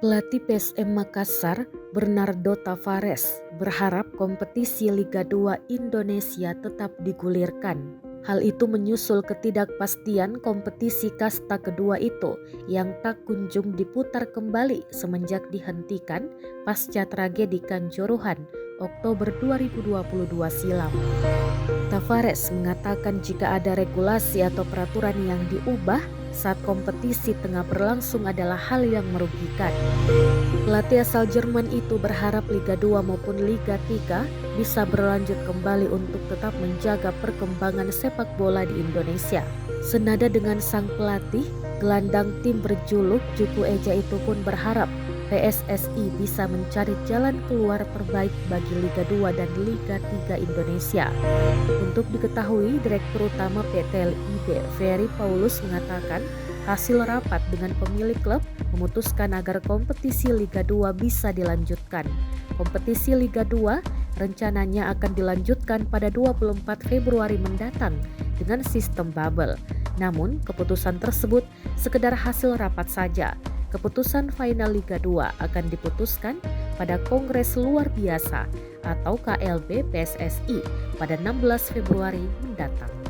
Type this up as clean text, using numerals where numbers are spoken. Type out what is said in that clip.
Pelatih PSM Makassar, Bernardo Tavares, berharap kompetisi Liga 2 Indonesia tetap digulirkan. Hal itu menyusul ketidakpastian kompetisi kasta kedua itu yang tak kunjung diputar kembali semenjak dihentikan pasca tragedi Kanjuruhan Oktober 2022 silam. Tavares mengatakan jika ada regulasi atau peraturan yang diubah saat kompetisi tengah berlangsung adalah hal yang merugikan. Pelatih asal Jerman itu berharap Liga 2 maupun Liga 3 bisa berlanjut kembali untuk tetap menjaga perkembangan sepak bola di Indonesia. Senada dengan sang pelatih, gelandang tim berjuluk Juku Eja itu pun berharap PSSI bisa mencari jalan keluar terbaik bagi Liga 2 dan Liga 3 Indonesia. Untuk diketahui, Direktur Utama PT LIB, Ferry Paulus mengatakan hasil rapat dengan pemilik klub memutuskan agar kompetisi Liga 2 bisa dilanjutkan. Kompetisi Liga 2 rencananya akan dilanjutkan pada 24 Februari mendatang dengan sistem bubble. Namun, keputusan tersebut sekedar hasil rapat saja. Keputusan final Liga 2 akan diputuskan pada Kongres Luar Biasa atau KLB PSSI pada 16 Februari mendatang.